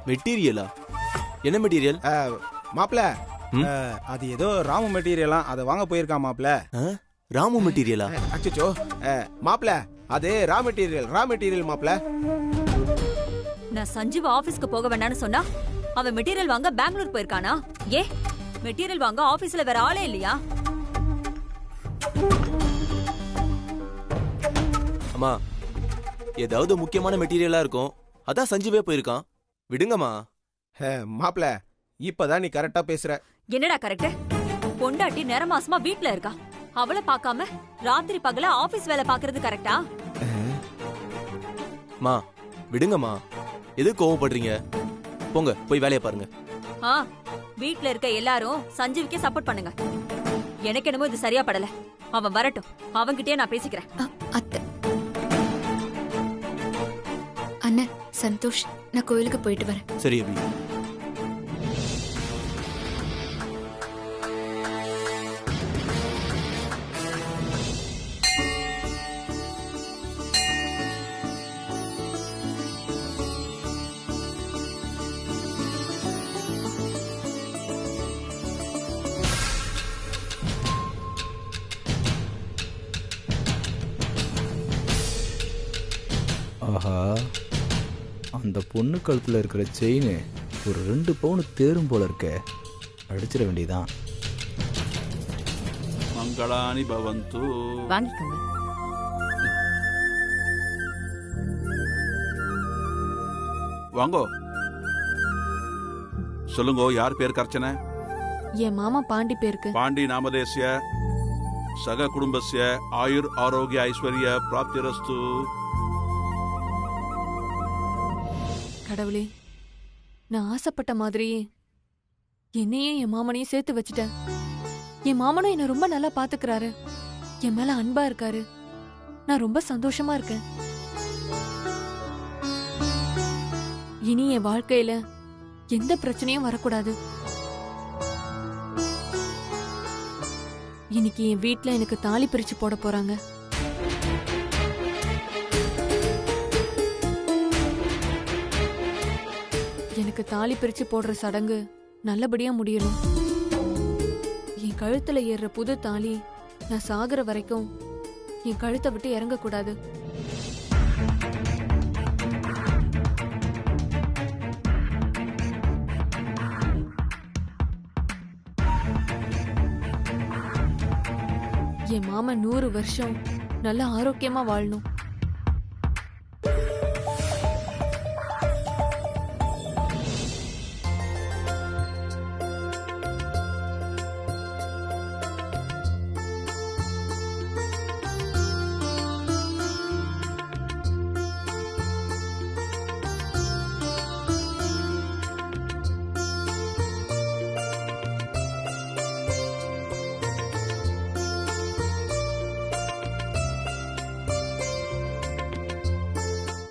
மெட்டீரியலா? என்ன மெட்டீரியல்? மாப்ள, அது ஏதோ ராமு மெட்டீரியலா, அதை வாங்க போயிருக்கான் மாப்ள. ராமு மெட்டீரியலா? அச்சோ மாப்ள, அது ரா மெட்டீரியல் மாப்ள. நான் சஞ்சீவ் ஆபீஸ்க்கு போக வேண்டாம்னு சொன்னா அவன் மெட்டீரியல் வாங்க பெங்களூர் போயிருக்கானா? ஏ, மெட்டீரியல் வாங்க ஆபீஸ்ல வேற ஆளே இல்லையா? அம்மா, ஏதாவது முக்கியமான மெட்டீரியலா இருக்கும், அதான் சஞ்சீவே போயிருக்கான். விடுங்கம்மா. மாப்ள, இப்பதான் நீ கரெக்டா பேசுற. என்னடா கரெக்ட்? பொண்டாட்டி நேரமாசமா வீட்ல இருக்கா, அவளை பார்க்காம ராத்திரி பகல ஆபீஸ் வேலை பாக்குறது கரெக்டா? மா, விடுங்கம்மா. எது கோவப்படுறீங்க? போங்க, போய் வேலையை பாருங்க. வீட்ல இருக்க எல்லாரும் சஞ்சீவுக்கே சப்போர்ட் பண்ணுங்க. எனக்கு என்னமோ இது சரியா படல. அவன் வரட்டும், அவன்கிட்டயே நான் பேசிக்கிறேன். அத்தை, அண்ணன் சந்தோஷ், நான் கோயிலுக்கு போயிட்டு வரேன். சரி அபி. ஆஹா, அந்த பொண்ணு கழுத்தில் இருக்கிற செயின் ஒரு 2 பவுன் தேரும் போல இருக்க. அடிச்சிட வேண்டியதான். மங்களானி பவந்து. வாங்கிக்கோங்க. வாங்கோ. சொல்லுங்க, யார் பேருக்கு அர்ச்சனை? என் மாமா பாண்டி பேருக்கு. பாண்டி நாமதேசிய சக குடும்பஸ்ய ஆயுர் ஆரோக்கிய ஐஸ்வர்ய பிராப்திரஸ்து. கடவுளே, நான் ஆசைப்பட்ட மாதிரியே என்னையும் என் மாமனையும் சேர்த்து வச்சுட்டேன். என் மாமனும் என்ன ரொம்ப நல்லா பாத்துக்கிறாரு, என் மேல அன்பா இருக்காரு. நான் ரொம்ப சந்தோஷமா இருக்கேன். இனி என் வாழ்க்கையில எந்த பிரச்சனையும் வரக்கூடாது. இன்னைக்கு என் வீட்ல எனக்கு தாலி பிரிச்சு போட போறாங்க. எனக்கு தாலி பிரிச்சு போடுற சடங்கு நல்லபடியா முடியணும். என் கழுத்துல ஏறுற புது தாலி நான் சாகுற வரைக்கும் என் கழுத்தை விட்டு இறங்க கூடாது. என் மாமன் 100 வருஷம் நல்ல ஆரோக்கியமா வாழணும்.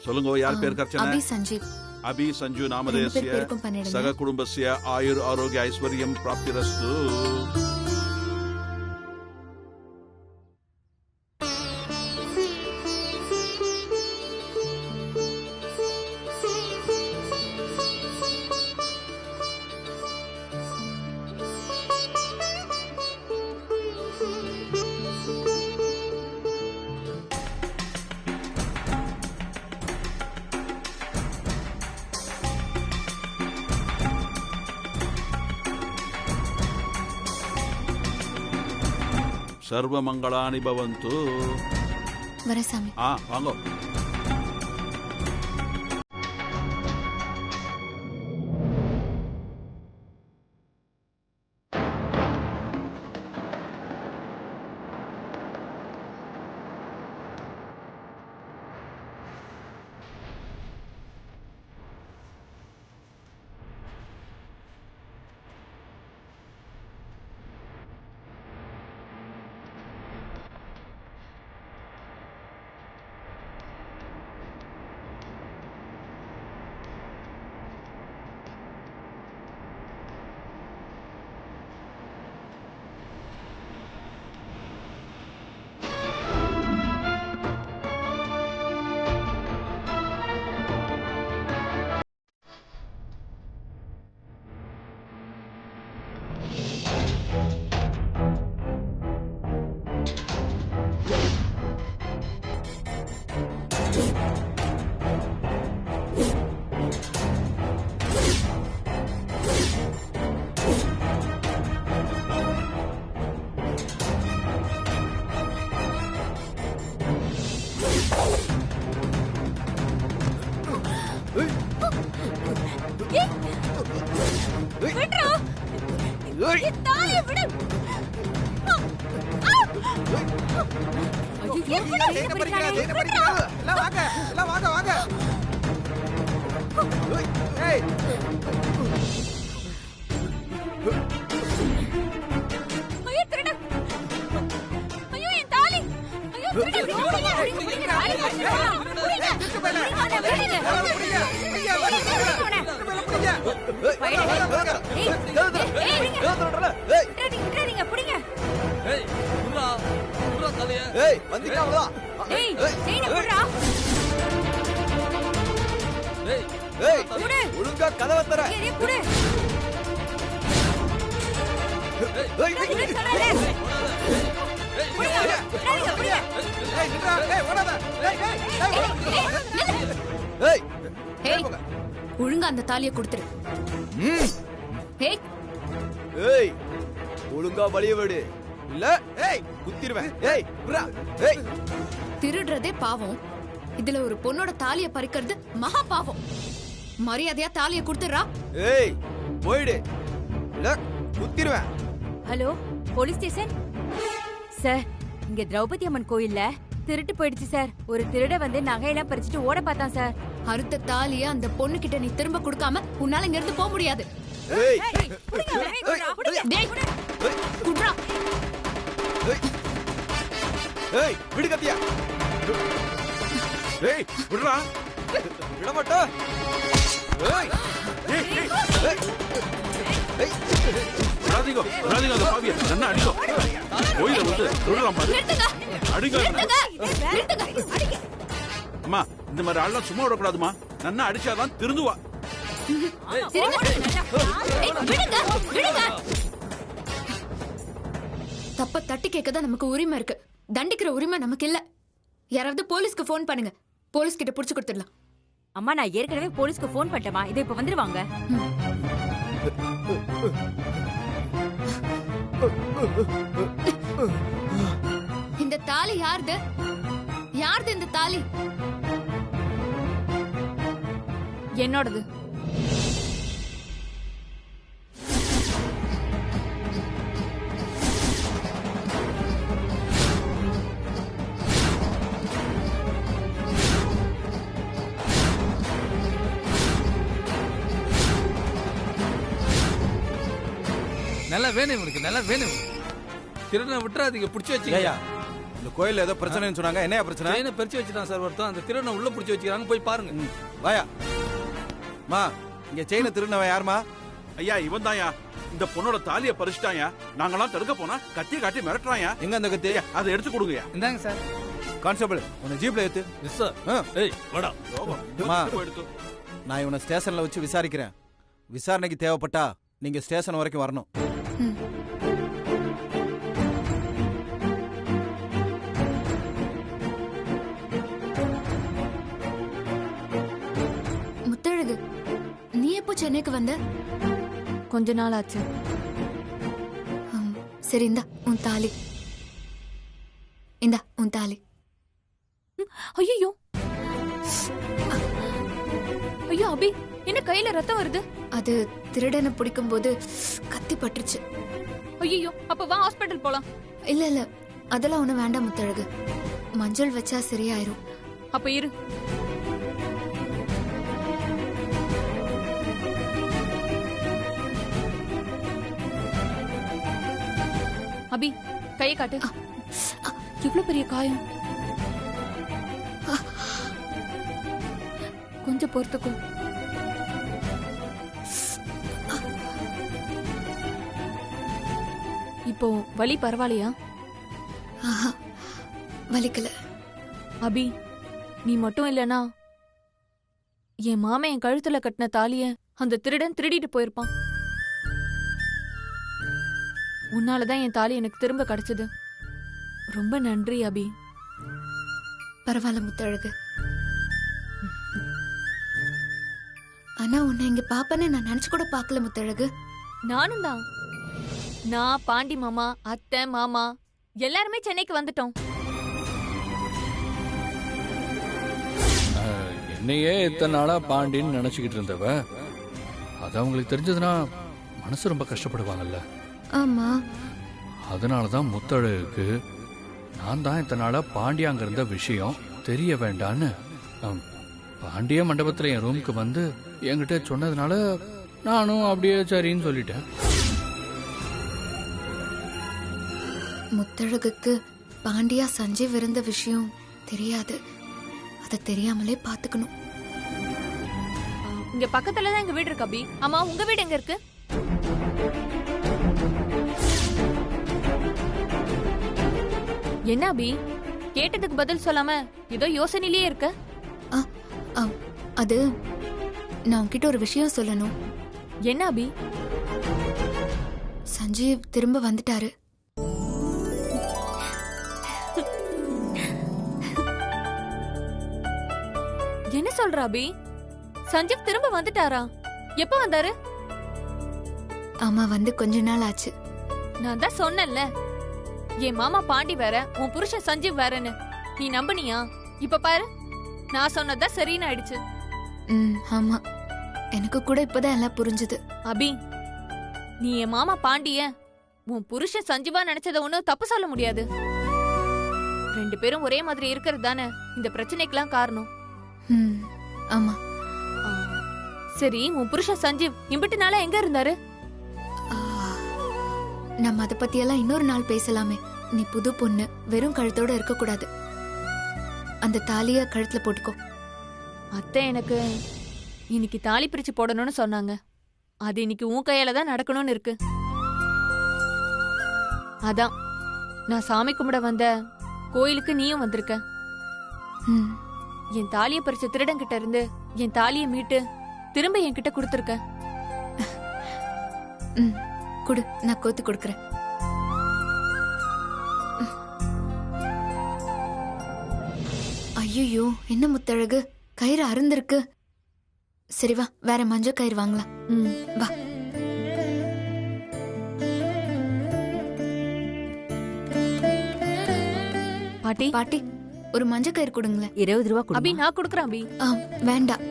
சொல்லுங்க, யார் பேருக்கு அர்ச்சனை? அபி சஞ்சீவ். அபி சஞ்சு நாமதேசிய சக குடும்பஸ்ய ஆயுர் ஆரோக்கிய ஐஸ்வர்யம் பிராப்திரஸ்து. சர்வ மங்களானி பவந்து. வரசாமி. வாங்கோ. விடுறா. என் தாலியை விடு. ஐயோ, எப்படிடா செயினை பிடிக்கிறானே? பறிக்கிறா, செயினை விடுறா. பறிக்கிறா. எல்லாம் வாங்க, எல்லாம் வாங்க, வாங்க. ஏய், ஐயோ, திருடன். ஐயோ, என் தாலி. ஐயோ, திருடன். பிடிங்க, பிடிங்க, தாலி பிடிங்க. திருட்டு பையல. அவனை விடுங்க. பிடிங்க, பிடிங்க, அவனை. பிடிங்க. விட்டுறாதீங்க, பிடிங்க. ஏய் வந்துட்டாங்களா ஏய், செயினை விடுறா. ஏய் விடு. ஒழுங்கா கதவை தர ஏய், விடு. ஏய் விடு, சொல்லாதே. பிடிங்க, விடாதீங்க, பிடிங்க. ஏய், நில்றா. ஏய், ஓடாத. ஏய், ஏய், ஏய், ஏய் ஏய் ஒழுங்கா அந்த தாலியை கொடுத்துரு. ஏய் ஏய் ஒழுங்கா வழிய விடு இல்ல ஏய் குத்திடுவேன் ஏய் விட்றா. ஏய் திருடுறதே பாவம், இதுல ஒரு பொண்ணோட தாலியை பறிக்கிறது மகா பாவம். மரியாதையா தாலியை கொடுத்துடுறா. ஏய் போயிடு இல்ல குத்திடுவேன். Hello, police station sir. இங்க திரௌபதி அம்மன் கோயில்ல திருட்டு போயிடுச்சு சார். ஒரு திருட வந்து நகையெல்லாம் பறிச்சுட்டு ஓட பார்த்தான் சார். அறுத்த தாலிய அந்த பொண்ணு கிட்ட நீ திரும்ப கொடுக்காம உன்னால இங்க இருந்து போக முடியாது. ஏய் டேய், குட்ரா. ஏய் விடு கத்தியா. ஏய் விடுறா. விட மாட்டேன். ஏய் ஏய் ஏய் ஏய் ஏய் விடாதீங்க விடாதீங்க அந்த பாவியை நல்லா அடிக்கும். கோயில வந்து விடுறான் பாரு. நிறுத்துங்க, அடிங்க. நிறுத்துங்க. அம்மா இந்த மாதிரி ஆள்லாம் சும்மா விடக்கூடாதுமா. நன்னா அடிச்சாதான் திருந்துவா. திருங்க. ஏய், விடுங்க, விடுங்க. தப்ப தட்டி கேட்கதான் நமக்கு உரிமை இருக்கு, தண்டிக்கிற உரிமை நமக்கு இல்ல. யாராவது போலீஸ்க்கு ஃபோன் பண்ணுங்க, போலீஸ் கிட்ட புடிச்சு கொடுத்துடலாம். அம்மா, நான் ஏற்கனவே போலீஸ்க்கு ஃபோன் பண்ணிட்டேமா. இதை இப்ப வந்துருவாங்க. இந்த தாலி யாருது? யாருது இந்த தாலி? என்னோடது. நல்லா வேணும் இவனுக்கு, நல்லா வேணும். திருடனை விட்டுறாதீங்க, பிடிச்சி வச்சுங்க. ஏய்யா, இந்த கோயில்ல ஏதோ பிரச்சனைன்னு சொன்னாங்க. என்னையா பிரச்சனை? செயினை பறிச்சு வச்சுட்டான் சார் ஒருத்தன். அந்த திருடனை உள்ள பிடிச்சி வச்சுக்கிறாங்க, போய் பாருங்க. வாயா. மா, இங்க செயினை திருடினவன் யாருமா? ஐயா இவன் தாயா இந்த பொண்ணோட தாலியை பறிச்சுட்டாயா. நாங்கெல்லாம் தடுக்க போனா கத்தியை காட்டி மிரட்டுறாயா. எங்க அந்த கத்தி? அதை எடுத்து கொடுங்கயா. இந்தாங்க சார். கான்ஸ்டபிள், உன்னை ஜீப்ல ஏத்து. Yes sir. ஆ. ஏய் வாடா. அம்மா. எடுத்து நான் இவனை ஸ்டேஷன்ல வச்சு விசாரிக்கிறேன். விசாரணைக்கு தேவைப்பட்டா நீங்க ஸ்டேஷன் வரைக்கும் வரணும். முத்தழகு, நீ எப்போ சென்னைக்கு வந்த? கொஞ்ச நாள் ஆச்சு. சரி, இந்தா உன் தாலி. இந்தா உன் தாலி. ஐயோ ஐயோ அபி, என்ன கையில ரத்தம் வருது? அது திருடனை பிடிக்கும் போது கத்தி பட்டுருச்சு. ஐயோ, அப்ப வா ஹாஸ்பிடல் போலாம். இல்ல இல்ல, அதெல்லாம் ஒண்ணு வேண்டாம் முத்தழகு. மஞ்சள் வச்சா சரியாயிரும். அப்ப இரு. அபி, கையை காட்டு. இவ்வளவு பெரிய காயம். கொஞ்சம் பொறுத்துக்கும். இப்போ வலி பரவாயில்லையா? ஆஹா, வலிக்கல. அபி, நீ மட்டும் இல்லனா என் மாமன் என் கழுத்துல கட்டின தாலிய அந்த திருடன் திருடிட்டு போயிருப்பான். உன்னாலதான் என் தாலி எனக்கு திரும்ப கிடைச்சது. ரொம்ப நன்றி அபி. பரவாயில்ல முத்தழகு. ஆனா உன்னை இங்க பாப்பன்னு நான் நினைச்சு கூட பாக்கல முத்தழகு. நானும் தான். நான், பாண்டி மாமா, அத்தை, மாமா எல்லாருமே சென்னைக்கு வந்துட்டோம். என்னையே இத்தனை நாளா பாண்டின்னு நினைச்சுக்கிட்டு இருந்தவ அது அவங்களுக்கு தெரிஞ்சதுன்னா மனசு ரொம்ப கஷ்டப்படுவாங்கல்ல. ஆமா. அதனாலதான் முத்தழகுக்கு நான் தான் இத்தனை நாளா பாண்டியாங்க இருந்த விஷயம் தெரிய வேண்டான்னு பாண்டிய மண்டபத்துல என் ரூமுக்கு வந்து என்கிட்ட சொன்னதுனால நானும் அப்படியே சரின்னு சொல்லிட்டேன். முத்தழகுக்கு பாண்டியா சஞ்சீவ் இருந்த விஷயம் தெரியாது. அதை தெரியாமலே பாத்துக்கணும். இங்க பக்கத்துல தான் எங்க வீடு இருக்கு அபி. ஆமா, உங்க வீடு எங்க இருக்கு? என்ன அபி, கேட்டதுக்கு பதில் சொல்லாம ஏதோ யோசனையிலேயே இருக்க? அது நான் உன்கிட்ட ஒரு விஷயம் சொல்லணும். என்ன அபி? சஞ்சீவ் திரும்ப வந்துட்டாரு. என்ன சொல்ற அபி? சஞ்சீவ் திரும்ப வந்துட்டாரா? எப்ப வந்தாரு? ஆமா, வந்து கொஞ்ச நாள் ஆச்சு. நான் தான் சொன்னேன்ல, என் மாமா பாண்டி வேற, உன் புருஷன் சஞ்சீவ் வேறன்னு. நீ நம்பனியா? இப்ப பாரு, நான் சொன்னதான் சரின்னு ஆயிடுச்சு. ஆமா, எனக்கு கூட இப்பதான் எல்லாம் புரிஞ்சுது. அபி, நீ என் மாமா பாண்டிய உன் புருஷன் சஞ்சீவா நினைச்சத ஒண்ணும் தப்பு சொல்ல முடியாது. 2 பேரும் ஒரே மாதிரி இருக்கிறது தானே இந்த பிரச்சனைக்கெல்லாம் காரணம். ஆமா. சரி, உன் புருஷன் சஞ்சீவ் இம்பிட்டு நாளா எங்க இருந்தாரு? நம்ம அத பத்தி எல்லாம் இன்னொரு நாள் பேசலாமே. நீ புது பொண்ணு, வெறும் கழுத்தோட இருக்க கூடாது. அந்த தாலிய கழுத்துல போட்டுக்கோ. அத்தை எனக்கு இன்னைக்கு தாலி பிரிச்சு போடணும்னு சொன்னாங்க. அது இன்னைக்கு உன் கையால தான் நடக்கணும்னு இருக்கு. அதான் நான் சாமி கும்பிட வந்த கோயிலுக்கு நீயும் வந்திருக்க. என் தாலிய பறிச்ச திருடன் கிட்ட இருந்து என் தாலிய மீட்டு திரும்ப என்கிட்ட கொடுத்துருக்க. குடு, நான் கோத்து கொடுக்கறேன். ஐயோ, என்ன முத்தழகு, கயிறு அருந்திருக்கு. சரி வா, வேற மஞ்சள் கயிறு வாங்கலாம். வா. பாட்டி, பாட்டி, ஒரு மஞ்சள் கயிறு கொடுங்களேன். 20 ரூபா கொடு. அபி, நான் கொடுக்கறேன் அபி. வேண்டாம்,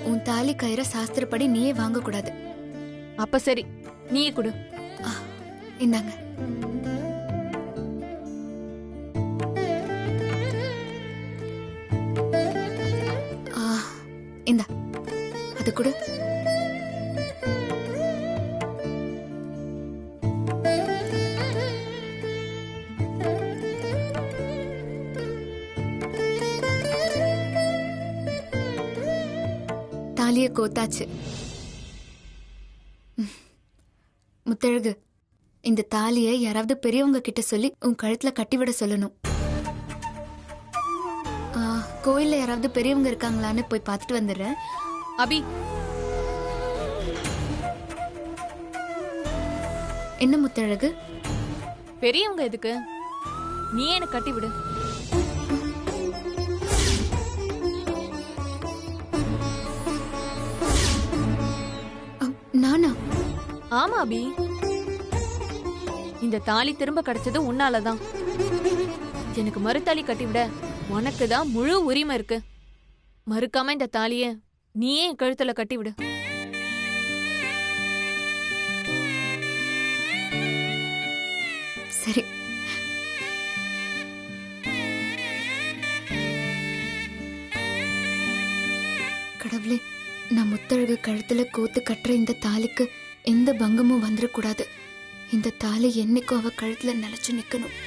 உன் தாலி கயிறை சாஸ்திரப்படி நீயே வாங்க கூடாது. அப்ப சரி, நீயே கொடு. இந்தாங்க. இந்தா, அது கொடு. தாலிய கோத்தாச்சு. முத்தழகு, இந்த தாலியை யாராவது பெரியவங்க கிட்ட சொல்லி உன் கழுத்துல கட்டிவிட சொல்லணும். கோயில்ல யாராவது பெரியவங்க இருக்காங்களான்னு போய் பார்த்துட்டு வந்துடுறேன். அபி, என்ன முத்தழகு, பெரியவங்க எதுக்கு? நீ எனக்கு கட்டி விடு. நானா? ஆமா அபி, இந்த தாலி திரும்ப கிடைச்சது உன்னாலதான். எனக்கு மறுத்தாலி கட்டிவிட உனக்கு தான் முழு உரிமை இருக்கு. மறுக்காம இந்த தாலிய நீயே என் கழுத்துல கட்டிவிடு. சரி. கடவுளே, நான் முத்தழகு கழுத்துல கோத்து கட்டுற இந்த தாலிக்கு எந்த பங்கமும் வந்துடக்கூடாது. இந்த தாலி என்னைக்கும் அவ கழுத்துல நிலைச்சு நிக்கணும்.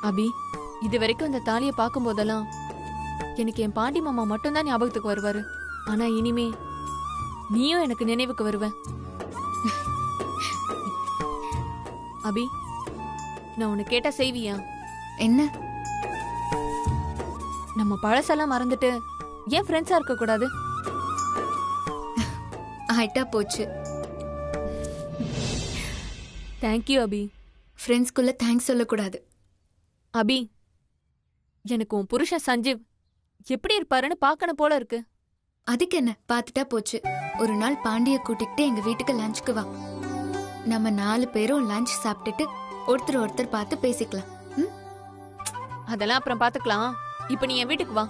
அபி, இது வரைக்கும் இந்த தாலியை பார்க்கும் போதெல்லாம் எனக்கு என் பாண்டி மாமா மட்டும்தான் ஞாபகத்துக்கு வருவாரு. ஆனா இனிமே நீயும் எனக்கு நினைவுக்கு வருவ. அபி, நான் உன்னை கேட்டா செய்வியா? என்ன? நம்ம பழசெல்லாம் மறந்துட்டு ஏன் ஃப்ரெண்ட்ஸா இருக்க கூடாது? ஆயிட்டா போச்சு. தேங்க்யூ அபி. ஃப்ரெண்ட்ஸ்குள்ள தேங்க்ஸ் சொல்லக்கூடாது. அபி, எனக்கு உன் புருஷன் சஞ்சீவ் எப்படி இருப்பாருன்னு பார்க்கணும் போல இருக்கு. அதுக்கு என்ன, பார்த்துட்டா போச்சு. ஒரு நாள் பாண்டிய கூட்டிக்கிட்டு எங்க வீட்டுக்கு லஞ்சுக்கு வா. நம்ம 4 பேரும் லஞ்ச் சாப்பிட்டுட்டு ஒருத்தர் பார்த்து பேசிக்கலாம். அதெல்லாம் அப்புறம் பாத்துக்கலாம். இப்ப நீ என் வீட்டுக்கு வா.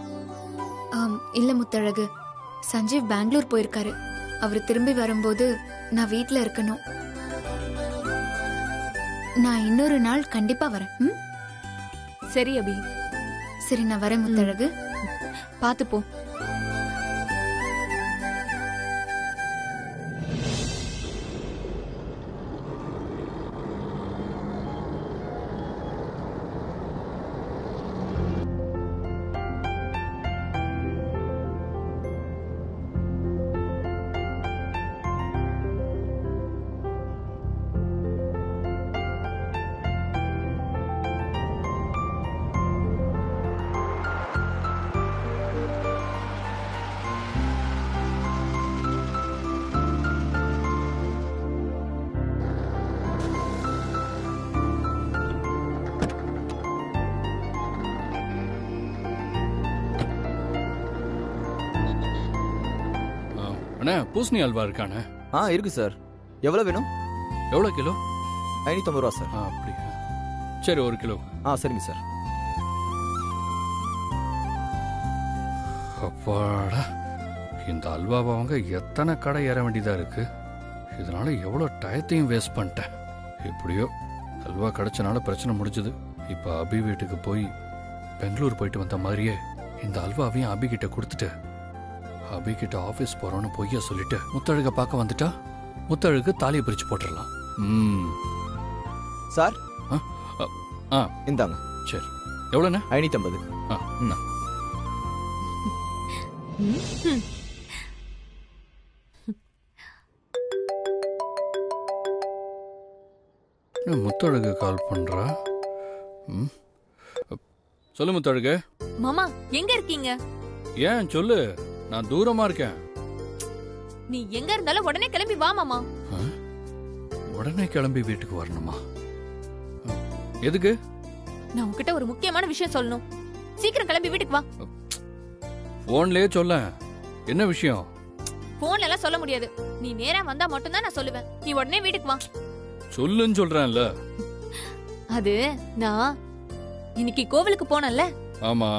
இல்ல முத்தழகு, சஞ்சீவ் பெங்களூர் போயிருக்காரு. அவர் திரும்பி வரும்போது நான் வீட்ல இருக்கணும். நான் இன்னொரு நாள் கண்டிப்பா வரேன். சரி அபி. சரி, நான் வரேன் முத்தழகு. பாத்து போ. அண்ணா, பூசணி அல்வா இருக்கானே? இருக்கு சார். எவ்வளோ வேணும்? எவ்வளோ கிலோ? 550 ரூபா சார். அப்படியா? சரி, 1 கிலோ. சரிங்க சார். அப்பாடா, இந்த அல்வாவை அவங்க எத்தனை கடை ஏற வேண்டியதா இருக்கு. இதனால எவ்வளோ டயத்தையும் வேஸ்ட் பண்ணிட்டேன். எப்படியோ அல்வா கிடைச்சனால பிரச்சனை முடிஞ்சது. இப்போ அபி வீட்டுக்கு போய் பெங்களூர் போயிட்டு வந்த மாதிரியே இந்த அல்வாவையும் அபி கிட்ட கொடுத்துட்டு அபி கிட்ட ஆபீஸ் போறோன்னு பொய்ய சொல்லிட்டு முத்தழக பார்க்க வந்துட்டா முத்தழகு தாலியை பிரிச்சு போட்டுடலாம். சார் இந்தாங்க. சரி, எவ்வளோண்ணே? 550. முத்தழகு கால் பண்றா. சொல்லு முத்தழகு. மாமா, எங்க இருக்கீங்க? ஏன் சொல்லு, நான் தூரமா இருக்கேன். நீ எங்க இருந்தாலும் உடனே கிளம்பி வா மாமா. உடனே கிளம்பி வீட்டுக்கு வரணுமா? எதுக்கு? நான் உன்கிட்ட ஒரு முக்கியமான விஷயம் சொல்லணும். சீக்கிரம் கிளம்பி வீட்டுக்கு வா. போன்லயே சொல்ல. என்ன விஷயம்? போன்ல எல்லாம் சொல்ல முடியாது. நீ நேரா வந்தா மட்டும்தான் நான் சொல்லுவேன். நீ உடனே வீட்டுக்கு வா. சொல்லுன்னு சொல்றேன்ல. அது நான் இன்னைக்கு கோவிலுக்கு போனேன்ல. ஆமா.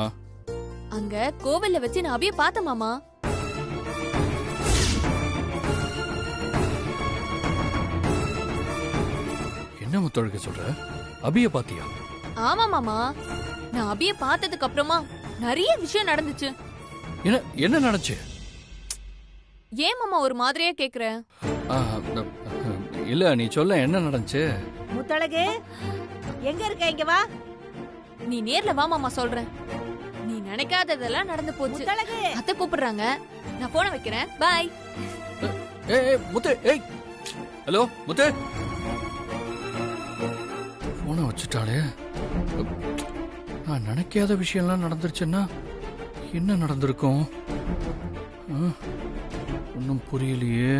அங்க கோவில்ல வச்சு நான் அபிய பார்த்தேன் மாமா. என்ன முத்தழகு சொல்ற? அபிய பாத்தியா? ஆமா மாமா, நான் அபிய பார்த்ததுக்கு அப்புறமா நிறைய விஷயம் நடந்துச்சு. என்ன நடந்துச்சு? ஏன் மாமா ஒரு மாதிரியே கேக்குற? இல்ல, நீ சொல்ல, என்ன நடந்துச்சு? முத்தழகு, எங்க இருக்க? இங்க வா. நீ நேர்ல வா மாமா, சொல்றேன். நீ நினைக்காததெல்லாம் நடந்து போச்சு. அத்தை கூப்பிடுறாங்க, நான் போன வைக்கிறேன். பாய். முத்து, ஹலோ முத்து. போன வச்சுட்டாலே. நான் நினைக்காத விஷயம்லாம் நடந்துருச்சுன்னா என்ன நடந்திருக்கும்? ஒன்னும் புரியலையே.